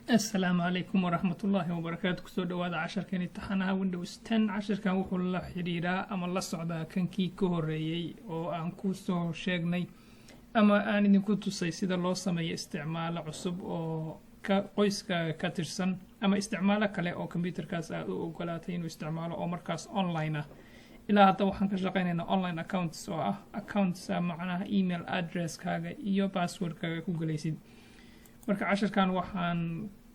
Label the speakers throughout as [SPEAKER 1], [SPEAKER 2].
[SPEAKER 1] السلام عليكم ورحمة الله وبركاته. كسو دواد عشركان امتحانها ويندوز 10 عشركان وحو الله حريرا أما الله صعدا كان كي كهوريي أو أن كوسو شاقني أما أن إنكو tusay sida loo sameeyo isticmaalo cusub oo qoyska ka tirsan ama isticmaalo kale oo computerkaas aad u ogolaatay inuu isticmaalo oo markaas online ah. ilaa hadda waxaan ka shaqaynaynaa online accounts oo ah accounts macnaha email address kaaga iyo password kaaga ku galaysid. marka casharkan waxaan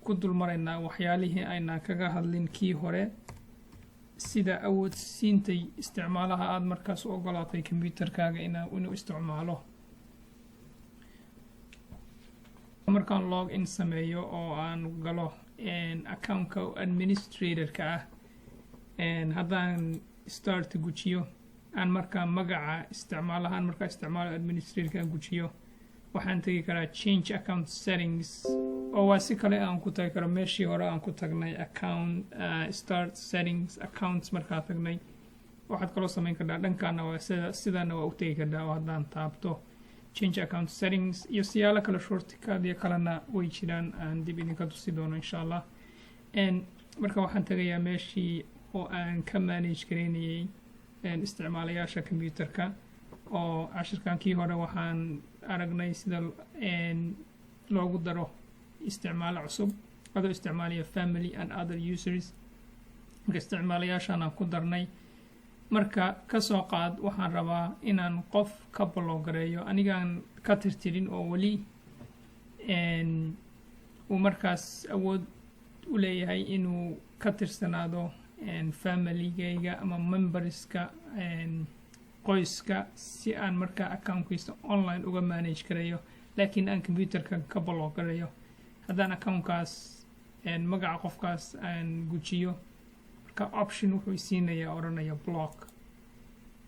[SPEAKER 1] ku dul maraynaa waxyaalihii ayna kaga hadlin kii hore sida awood siintay isticmaalaha aad markaas u ogolaatay computerkaaga inuu isticmaalo. markaan log in sameeyo oo aan galo accountka administrator-ka ah haddaan start gujiyo aan markaa magaca isticmaalahan markaa isticmaalo administrator-ka gujiyo waxaan tagi karaa change account settings oo waa si kale aan ku tagi karo meeshii hore aan ku tagnay account start settings accounts markaa tagnay. waxaad kaloo samayn kartaa dhankaana waa sidana waa u tagi kartaa oo haddaan taabto change account settings iyo siyaalo kale shortcut iyo kalena way jiraan aan dib idinka tusi doono insha Allah. marka waxaan tagayaa meeshii oo aan ka manage gareynayay isticmaalayaasha computerka oo casharkan kii hore waxaan aragnay sida loogu daro isticmaalo cusub adoo isticmaalaya family and other users. marka isticmaalayaashan aan ku darnay marka ka soo qaad waxaan rabaa inaan qof ka bloggareeyo anigaan ka tirtirin oo wali uu markaas awood u leeyahay inuu ka tirsanaado familygayga ama memberska qoyska si aan markaa accountkiisa online uga manage gareeyo laakiin aan computerka ka bloggareeyo. haddaan accountkaas magaca qofkaas aan gujiyo marka option wuxuu siinayaa oranaya block.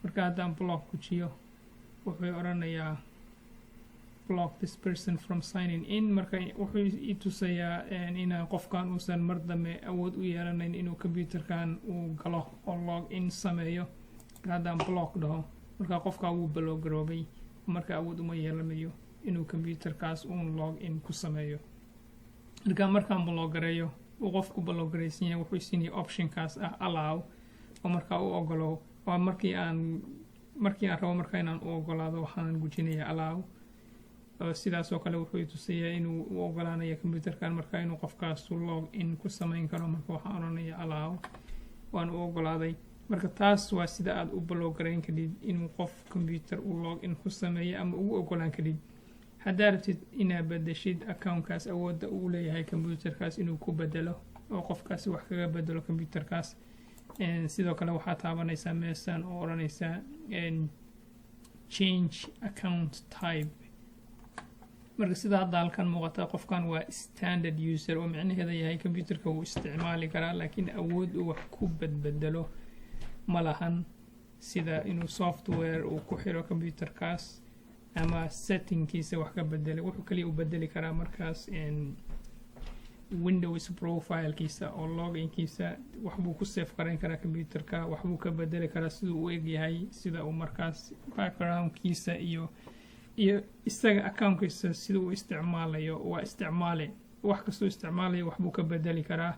[SPEAKER 1] marka haddaan block gujiyo wuxuu oranayaa block this person from signing in. marka wuxuu i tusayaa inaan qofkan uusan mar dambe awood u yeelanayn inuu computerkan uu galo oo log in sameeyo. haddaan block dhaho marka qofka wuu bloggaroobay marka awood uma yeelanayo inuu computerkaas uun log in ku sameeyo. markaan bloggareeyo uu qofku bloggaraysan yahay wuxuu siinayaa optionkaas ah allow oo markaa u ogolo waa markii aan rabo markaa inaan u ogolaado waxaan gujinayaa allow. sidaas oo kale wuxuu tusayaa inuu u ogolaanayo computerkan markaa inuu qofkaas log in ku samayn karo. marka waxaan oranayaa allow waan u ogolaaday. marka taas waa sida aad u bloggareyn kadib inuu qof computer u log in ku sameeyo ama ugu ogolaan kadib. haddaa rabtid inaad bedeshid accountkaas awoodda uu leeyahay computerkaas inuu ku bedelo oo qofkaasi wax kaga bedelo computerkaas sidoo kale waxaa taabanaysaa meeshan oo oranaysaa change account type. marka sida hadda halkan muuqata qofkan waa standard user oo micnaheeda yahay computerka wuu isticmaali karaa laakiin awood uu wax ku bedelo ma lahan sida inuu software uu ku xiro computerkaas ama settingkiisa wax ka bedelay. wuxuu kaliya u bedeli karaa markaas Windows profilekiisa oo loginkiisa waxbuu ku save gareyn karaa computerka waxbuu ka bedeli karaa siduu u eg yahay sida uu markaas backgroundkiisa iyo isaga accountkiisa sida uu isticmaalayo waa isticmaale wax kastoo isticmaalayo waxbuu ka bedeli karaa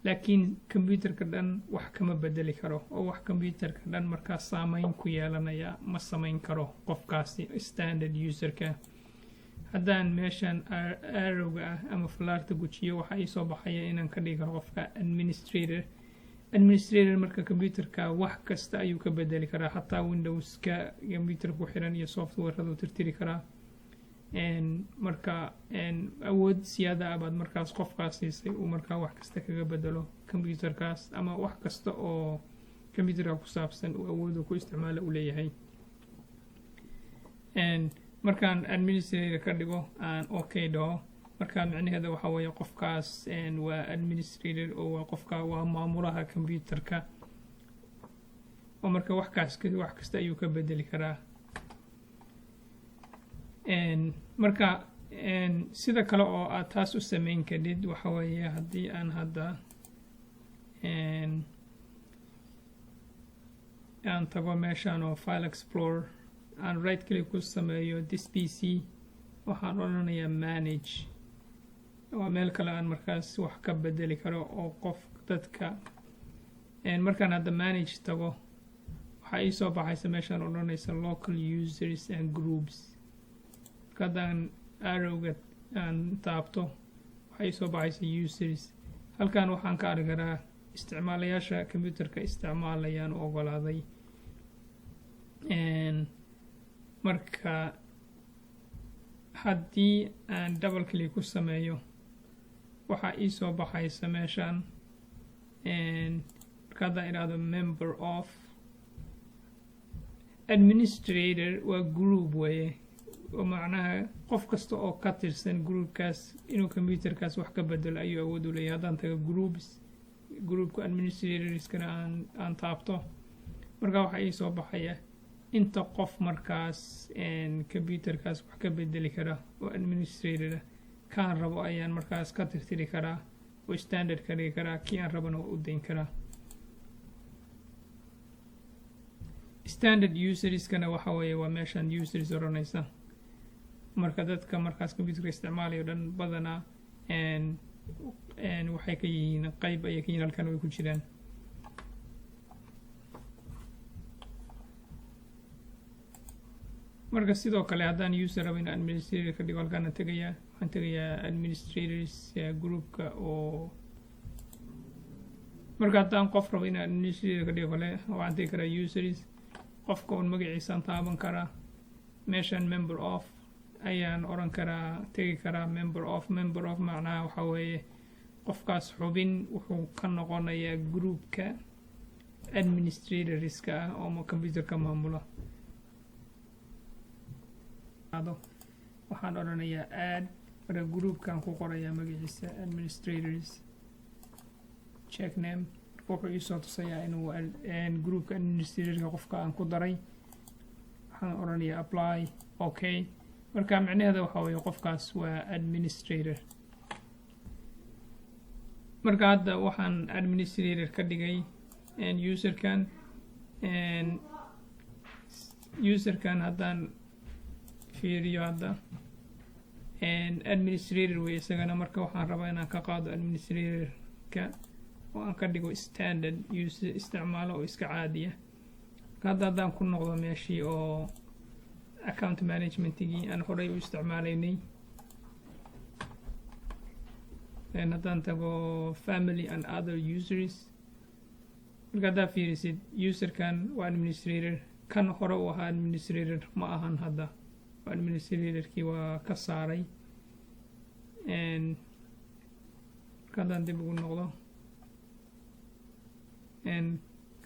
[SPEAKER 1] laakiin computerka dhan wax kama bedeli karo oo wax computerka dhan markaas saameyn ku yeelanaya ma samayn karo qofkaasi standard userka. haddaan meeshan arrowga ah ama falaarta gujiyo waxaa ii soo baxaya inaan ka dhigi karo qofka administrator. marka computerka wax kasta ayuu ka bedeli karaa xataa windowska computer ku xiran iyo softwaradu tirtiri karaa. marka awood siyaada abaad markaas qofkaas siisay uu markaa wax kasta kaga bedelo computerkaas ama wax kasta oo computerka ku saabsan uu awoodu ku isticmaalo u leeyahay. markaan administrator ka dhigo aan okay dhaho marka micnaheeda waxaa weeye qofkaas waa administrator oo waa qofka waa maamulaha computerka oo marka wax kasta ayuu ka bedeli karaa. marka sida kale oo aad taas u samayn kadid waxa weeye haddii aan hadda aan tago meeshaan oo file explorer aan right click ku sameeyo this PC waxaan oranayaa manage waa meel kale aan markaas wax ka bedeli karo oo qof dadka markaan hadda manage tago waxaa ii soo baxaysa meeshaan odhanaysa local users and groups. marka haddaan arrowga aan taabto waxaa ii soo baxaysa users. halkan waxaan ka arki karaa isticmaalayaasha computerka isticmaalayaan u ogolaaday. marka haddii aan double click ku sameeyo waxaa ii soo baxaysa meeshaan marka haddaan idhaahdo member of administrator waa group weeye oo macnaha qof kasta oo ka tirsan groupkaas inuu computerkaas wax ka bedelo ayuu awood u leeyahay. haddaan tago groupka administratorskana aan taabto marka waxaa ii soo baxaya inta qof markaas computerkaas wax ka bedeli kara oo administrator kaan rabo ayaan markaas ka tirtiri karaa oo standard ka dhigi karaa, kii aan rabana waa u dayn karaa. standard userskana waxa weeye waa meeshaan users oranaysa. marka dadka markaas computerka isticmaalayo dhan badanaa waxay ka yihiin qayb ayay ka yihiin halkan way ku jiraan. marka sidoo kale haddaan user rabo inaan administrator ka dhigo halkaana tegayaa waxaan tegayaa administrators groupka oo marka haddaan qof rabo inaan administrator ka dhigo kale waxaan tegi karaa users qofka un magaciisaan taaban karaa meeshaan member of ayaan oran karaa tegi karaa member of macnaha waxa weeye qofkaas xubin wuxuu ka noqonayaa groupka administratorska ah oo computerka maamula. waxaan odhanayaa add marka groupkan ku qorayaa magaciisa administrators check name wuxuu ii soo tusayaa inuu groupka administratorka qofka aan ku daray. waxaan odhanayaa apply okay marka micnaheeda waxa weeye qofkaas waa administrator. marka hadda waxaan administrator ka dhigay userkan haddaan fiiriyo hadda administrator way isagana. marka waxaan rabaa inaan ka qaado administratorka oo aan ka dhigo standard user isticmaalo oo iska caadiya. hadda haddaan ku noqdo meeshii oo account managementigii aan horay u isticmaalaynay haddaan tago family and other users marka haddaa fiirisid userkan waa administrator kan hore u ahaa administrator ma ahan hadda administratorkii waa ka saaray. marka haddaan dib ugu noqdo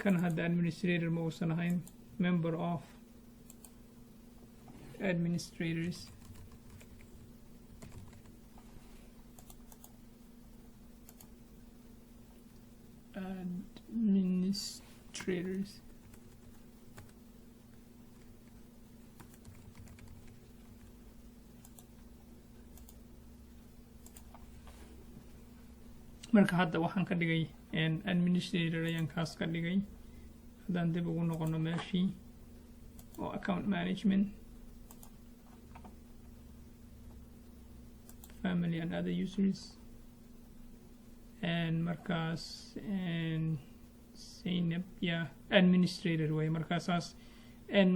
[SPEAKER 1] kan hadda administrator ma uusan ahayn member of administrators. marka hadda waxaan ka dhigay administrator ayaan kaas ka dhigay. haddaan dib ugu noqono meeshii oo account management family and other users markaas Zainab administrator way markaasaas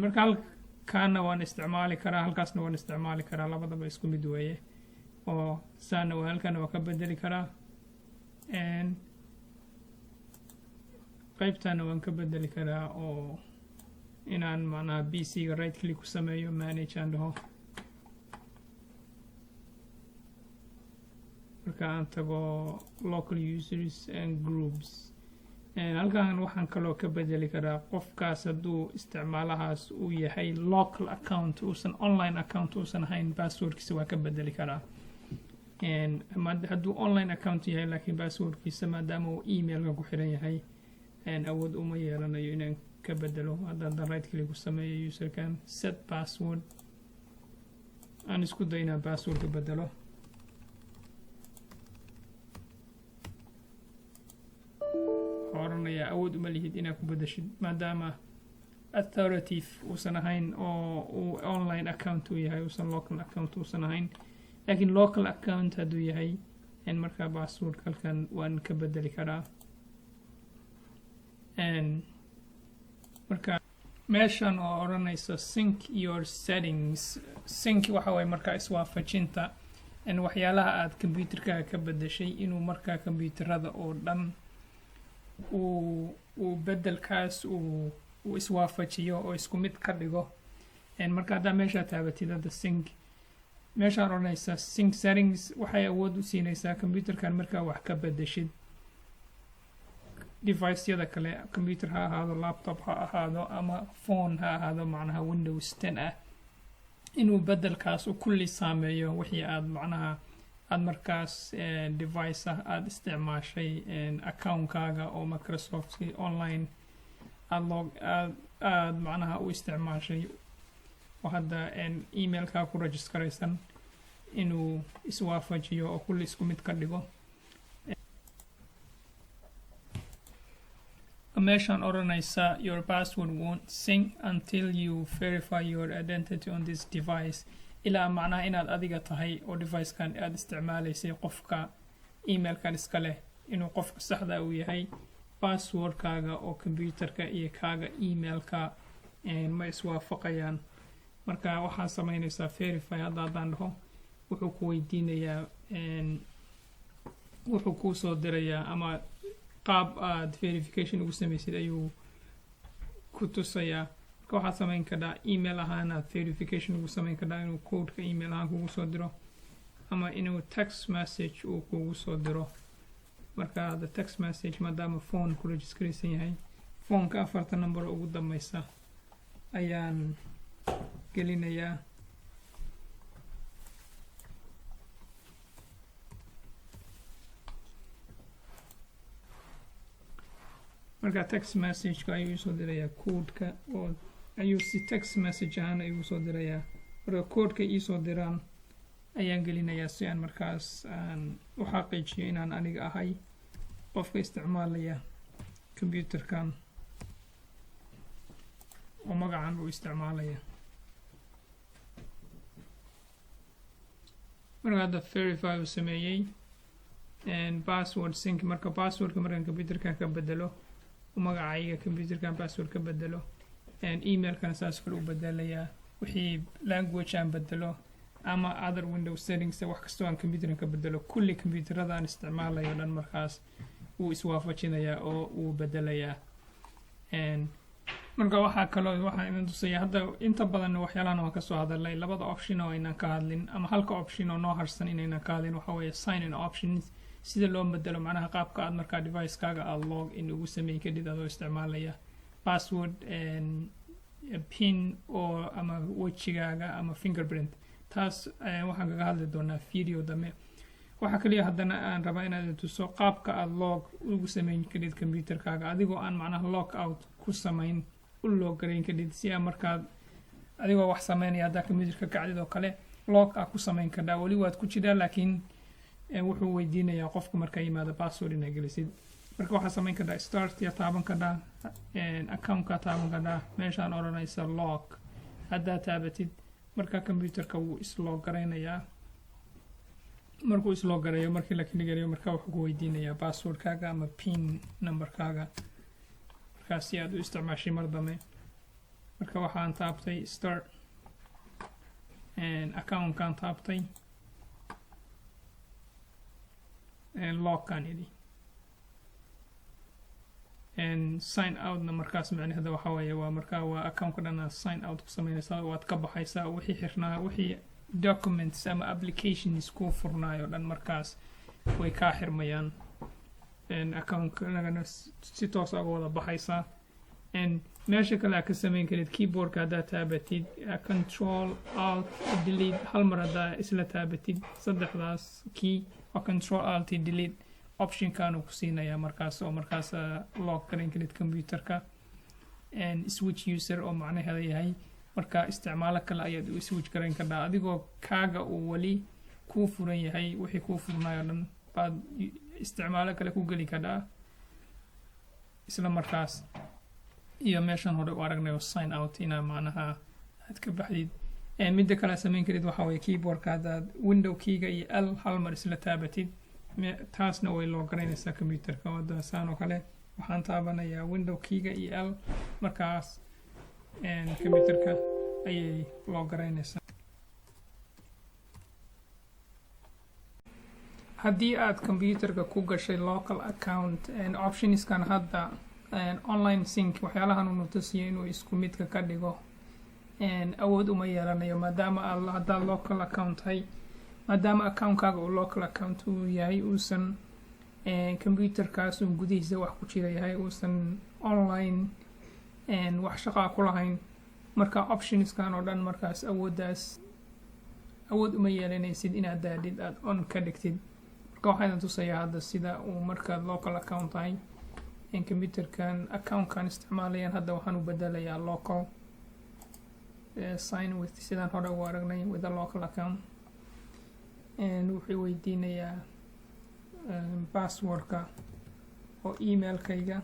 [SPEAKER 1] marka halkaana waan isticmaali karaa halkaasna waan isticmaali karaa labadaba isku mid weeye oo saana waa halkaana waa ka bedeli karaa qaybtaana waan ka bedeli karaa oo inaan macnaha PC-ga right click ku sameeyo manage aan dhaho. marka aan tago local users and groups halkan waxaan kaloo ka bedeli karaa qofkaas hadduu isticmaalahaas uu yahay local account uusan online account uusan ahayn passwordkiisa waa ka bedeli karaa. hadduu online account yahay laakiin passwordkiisa maadaama uu emailka ku xiran yahay awood uma yeelanayo inaan ka bedelo. haddaan right click ku sameeyo userkan set password aan isku dayo inaan password ka bedelo. oranayaa awood uma lihid inaad ku bedeshid maadaama authoritative uusan ahayn oo uu online account uu yahay uusan local account uusan ahayn. laakiin local account hadduu yahay marka password halkan waan ka bedeli karaa marka meeshan oo oranaysa sync your settings sync waxa way marka iswaafajinta waxyaalaha aad computerka ka bedeshay inuu marka computerada oo dhan uu bedelkaas uu iswaafajiyo oo isku mid ka dhigo marka hadda meesha taabatid hadda sync meesha oranaysa sync settings waxay awood u siinaysaa computerkan marka wax ka bedeshid device-yada kale computer ha ahaado laptop ha ahaado ama phone ha ahaado macnaha Windows 10 ah inuu bedelkaas u kulli saameeyo wixii aad macnaha aad markaas device ah aad isticmaashay account-kaaga oo Microsoft online aad macnaha u isticmaashay oo hadda email-ka ku registeraysan inuu iswaafajiyo oo kulli isku mid ka dhigo meeshaan oranaysa your password won't sync until you verify your identity on this device ilaa macnaha inaad adiga tahay oo device-kan aad isticmaalaysay qofka email-kan iska leh inuu qofka saxda uu yahay password-kaaga oo computerka iyo kaaga email-ka ma iswaafaqayaan marka waxaa samaynaysaa verify haddaan dhaho wuxuu ku weydiinayaa wuxuu kuu soo dirayaa ama qaab aad verification ugu samaysid ayuu ku tusayaa marka waxaad samayn kartaa email ahaan aad verification ugu samayn kartaa inuu codeka email ahaan kugu soo diro ama inuu text message uu kugu soo diro marka the text message maadaama phone ku registeraysan yahay phone-ka 4 number ugu dambaysa ayaan gelinayaa marka text message-ka ayuu soo dirayaa codeka oo ayuu si text message ahaan ayuu soo dirayaa marka codeka ii soo diraan ayaan gelinayaa si aan markaas aan u xaqiijiyo inaan aniga ahay qofka isticmaalaya computerkan oo magacan uu isticmaalaya marka hadda verify uu sameeyey password sync marka passwordka markaan computerkan ka bedelo magacayga computerkan password ka bedelo email-kan saas kale u bedelayaa wixii language aan bedelo ama other Windows settings wax kastoo aan computerkan ka bedelo kulli computerada aan isticmaalayo dhan markaas uu iswaafajinayaa oo uu bedelayaa marka waxaa inaan tusaya hadda inta badan waxyaalahan waan ka soo hadalay labada option oo inaan ka hadlin ama halka option oo noo harsan inaynan ka hadlin waxa weeye sign in options sida loo bedelo macnaha qaabka aad markaa device-kaaga aad log in ugu sameyn kadib adoo isticmaalaya password pin oo ama wejigaaga ama fingerprint taas waxaan kaga hadli doonaa video dambe waxaa kaliya haddana aan rabaa inaad tuso qaabka aad log ugu sameyn kadib computerkaaga adigoo aan macnaha log out ku samayn u log gareyn kadib si aan markaad adigoo wax sameynaya haddaa computerka kacdid oo kale log ku samayn kartaa weli waad ku jiraa laakiin wuxuu weydiinayaa qofka markaa yimaado password inaad gelisid marka waxaa samayn kartaa start ya taaban kartaa account-ka taaban kartaa meeshaan oranaysa log haddaa taabatid marka computerka wuu islog garaynayaa markuu islog garayo markii la kligeliyo marka wuxuu ku weydiinayaa passwordkaaga ama pin numberkaaga markaas si aad u isticmaashay mar dambe marka waxaan taabtay start account-kan taabtay log-kan idhi sign out-na markaas macnaheeda waxa weeye waa markaa waa account-ka dhan sign out ku samaynaysaa waad ka baxaysaa wixii xirnaa wixii documents ama applications ku furnaayo dhan markaas way kaa xirmayaan account-nagana si toos uga wada baxaysaa meesha kale aad ka samayn karid keyboardka haddaa taabatid control alt delete hal mar haddaa isla taabatid saddexdaas key waa control alt delete option-kan ku siinayaa markaas oo markaas log garan karid computerka switch user oo macnaheeda yahay marka isticmaalo kale ayaad u switch garan kartaa adigoo kaaga uu wali kuu furan yahay wixii kuu furnayo dhan baad isticmaalo kale ku geli kartaa isla markaas iyo meeshan hore u aragnayo sign out inaa macnaha aad ka baxdid midda kale samayn karid waxa weeye keyboardka haddaad window keyga iyo l hal mar isla taabatid taasna way loo garanaysaa computerka wada saan oo kale waxaan taabanayaa window keyga L markaas computerka ayay loo garanaysaa. haddii aad computerka ku gashay local account optionskan hadda online sync waxyaalahan uu tusiyo inuu isku midka ka dhigo awood uma yeelanayo maadaama haddaad local account hay maadaama account-kaaga uu local account uu yahay uusan computerkaas uu gudihiisa wax ku jira yahay uusan online wax shaqaa ku lahayn marka optionskan oo dhan markaas awood uma yeelanaysid inaad daadid aad on ka dhigtid. marka waxaan tusayaa hadda sida uu markaad local account tahay computerkan account-kan isticmaalayaan hadda waxaan u bedelayaa local sign with sidaan hore u aragnay with a local account wuxuu weydiinayaa passwordka oo emailkayga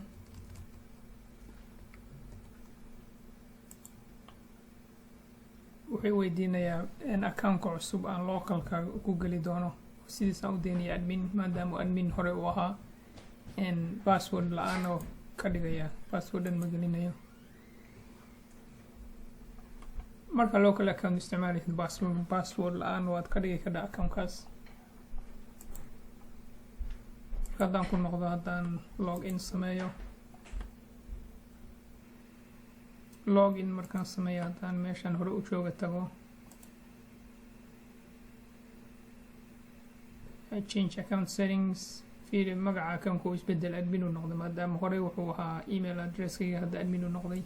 [SPEAKER 1] wuxuu weydiinayaa account-ka cusub aan localka ku geli doono sidiisaan u deynaya admin maadaama admin hore u ahaa password la-aan oo ka dhigaya passwordan ma gelinayo. marka local account isticmaalaysid password la-aan waad ka dhigi kadhaa accountkaas. haddaan ku noqdo haddaan login sameeyo login markaan sameeyo haddaan meeshaan hore u jooga tago change account settings fiiri magaca account-ku uu isbedel admin u noqday maadaama hore wuxuu ahaa email addresskayga hadda admin u noqday.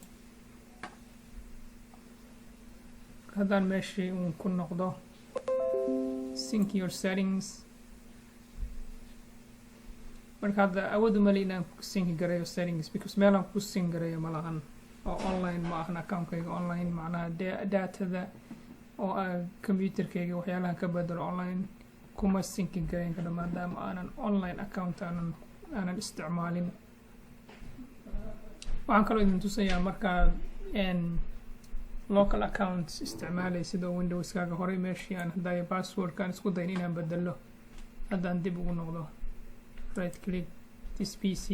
[SPEAKER 1] haddaan meeshii uun ku noqdo sync your settings marka hadda awood uma le inaan ku sync gareeyo settings because meelaan ku sync gareeyo ma lahan oo online ma ahan account-kayga online macnaha datada oo computerkayga waxyaalahan ka bedelo online kuma sync gareyn karo maadaama aanan online account aanan isticmaalin. waxaan kaloo idin tusayaa markaad local accounts isticmaalaysid oo Windows-kaaga horey meeshii aan haddaaya passwordkaan isku dayin inaan bedelo haddaan dib ugu noqdo right click this PC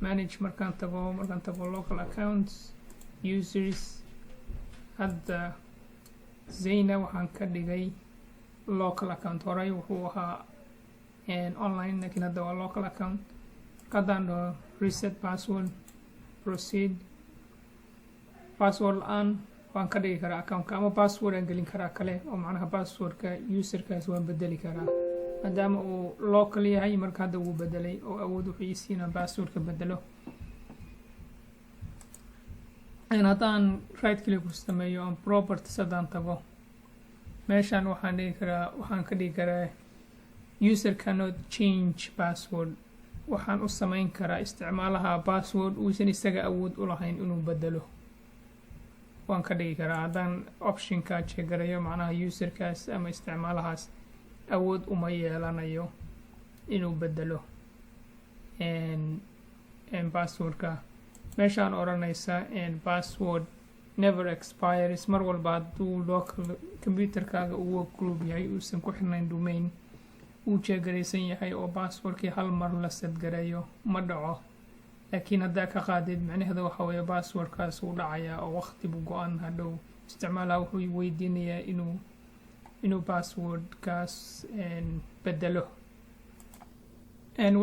[SPEAKER 1] manage markaan tago local accounts users hadda Zayna waxaan ka dhigay local account horey wuxuu ahaa online laakiin hadda waa local account. haddaan dhaho reset password proceed password la-aan waan ka dhigi karaa account-ka ama password aan gelin karaa kale oo macnaha passwordka userkaas waan bedeli karaa maadaama uu local yahay marka hadda wuu bedelay oo awood wuxuu ii siinaa passwordka bedelo. haddaan right click ku sameeyo on properties haddaan tago meeshaan waxaan ka dhigi karaa user cannot change password waxaan u samayn karaa isticmaalaha password uusan isaga awood u lahayn inuu bedelo waan ka dhigi karaa. haddaan optionka checkgareeyo macnaha userkaas ama isticmaalahaas awood uma yeelanayo inuu bedelo passwordka meeshaan odhanaysa password never expires mar walba hadduu local computerkaaga uu group yahay uusan ku xirnayn domain uu jeegaraysan yahay oo passwordkii hal mar la sadgareeyo ma dhaco laakiin haddaa ka qaadid macnaheeda waxa weeye passwordkaas uu dhacayaa oo waqti buu go-an hadhow isticmaalaha wuxuu weydiinayaa inuu passwordkaas bedelo.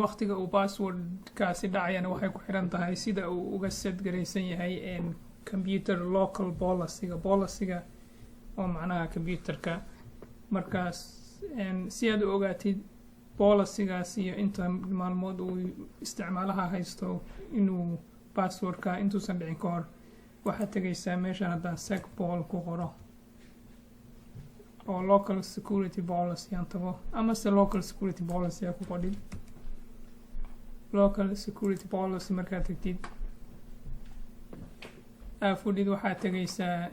[SPEAKER 1] waqtiga uu passwordkaasi dhacayana waxay ku xiran tahay sida uu uga sadgaraysan yahay computer local policyga oo macnaha computerka markaas si aad u ogaatid policygaas iyo inta maalmood uu isticmaalaha haysto inuu passwordka intuusan dhicin ka hor waxaad tegaysaa meeshaan haddaan secpol ku qoro oo local security policy aan tago amase local security policy aa ku qodhid local security policy markaad tagtid fudhid waxaad tegaysaa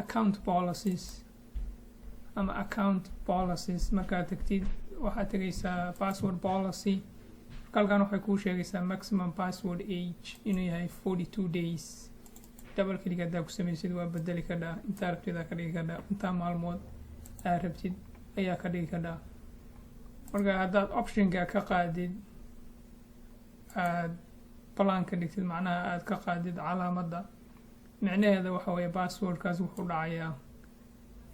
[SPEAKER 1] account policies ama account policies markaad tagtid waxaad tegaysaa password policy halkan waxay kuu sheegaysaa maximum password age inuu yahay 42 days double click haddaa ku samaysid waa bedeli kadhaa intaa rabtidaa ka dhigi kadhaa intaa maalmood aad rabtid ayaa ka dhigi kadhaa marka haddaad optionka ka qaadid aad balaanka dhigtid macnaha aad ka qaadid calaamadda micnaheeda waxa weeye passwordkaas wuxuu dhacayaa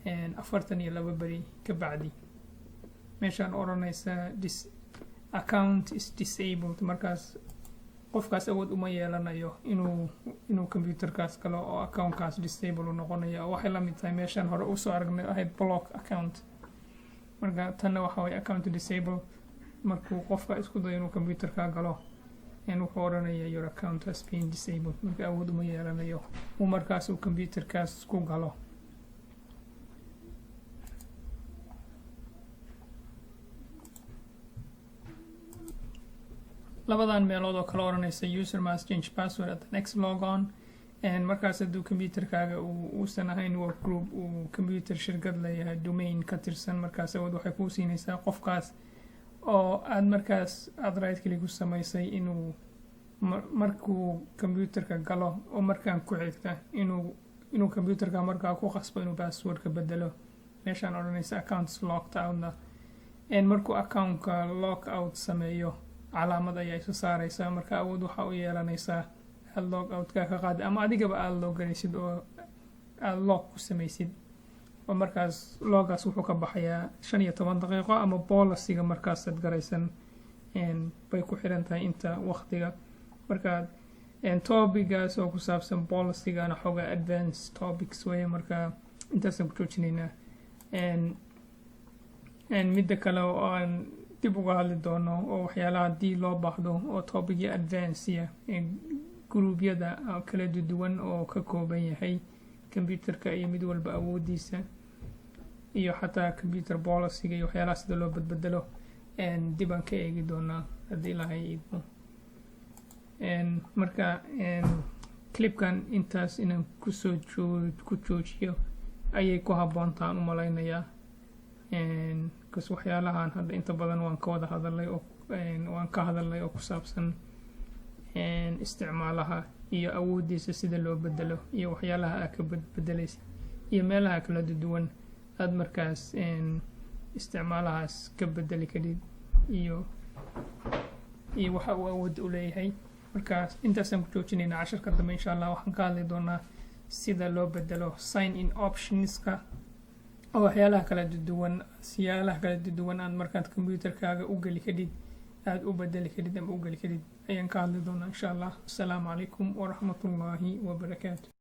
[SPEAKER 1] 42 beri ka bacdi meeshaan odhanaysa account is disabled markaas qofkaas awood uma yeelanayo inuu computerkaas galo oo accountkaas disable u noqonayo oo waxay la mid tahay meeshaan hore usoo aragnay ahayd block account marka tanna waxa weeye account disable markuu qofka isku dayo inuu computerka galo wuxuu odhanaya your account has been disabled marka awood uma yeelanayo uu markaas uu computerkaas ku galo labadan meelood oo kala odhanaysa user must change password at the next logon markaas hadduu computerkaaga uusan ahayn work group uu computer shirkad leeyahay domain ka tirsan markaas awood waxay kuu siinaysaa qofkaas oo aad markaas aad right click ku samaysay inuu markuu computerka galo oo markaan ku xigta inuu computerka markaa ku qasbo inuu passwordka bedelo meeshaan odhanaysa accounts locked outna markuu accountka lock out sameeyo calaamad ayaa isu saaraysaa marka awood waxa u yeelanaysaa aad log outka ka qaadi ama adigaba aad loo galaysid oo aad log ku samaysid oo markaas logaas wuxuu ka baxayaa 15 daqiiqo ama policyga markaas aad garaysan bay ku xiran tahay inta waqtiga marka topigaas oo ku saabsan policygana xogaa advanced topics weeye marka intaasaan ku joojinaynaa midda kale oo aan dib uga hadli doono oo waxyaalaha haddii loo baahdo oo topicya advancea gruubyada kala duwan oo ka kooban yahay computerka iyo mid walba awoodiisa iyo xataa computer policyga iyo waxyaalaha sida loo badbedelo dib aan ka eegi doonaa haddii ilaahay idmo marka clipkan intaas inaan ku joojiyo ayay ku habboontaan u malaynayaa kas waxyaalahan hadda inta badan waan ka wada hadalay oo waan ka hadalnay oo ku saabsan isticmaalaha iyo awoodiisa sida loo bedelo iyo waxyaalaha aad ka bedbedelaysa iyo meelaha kala duwan aad markaas isticmaalahaas ka bedeli kadib iyo waxa uu awood u leeyahay markaas intaasaan ku joojinaynaa casharka dambe insha allah waxaan ka hadli doonaa sida loo bedelo sign in optionska oo waxyaalaha kala duwan siyaalaha kala duwan aad markaad computerkaaga u geli kadib aad u bedeli kadib ama u geli kadib ayaan ka hadli doonaa insha allah. Assalaamu calaykum waraxmatullaahi wabarakaatu.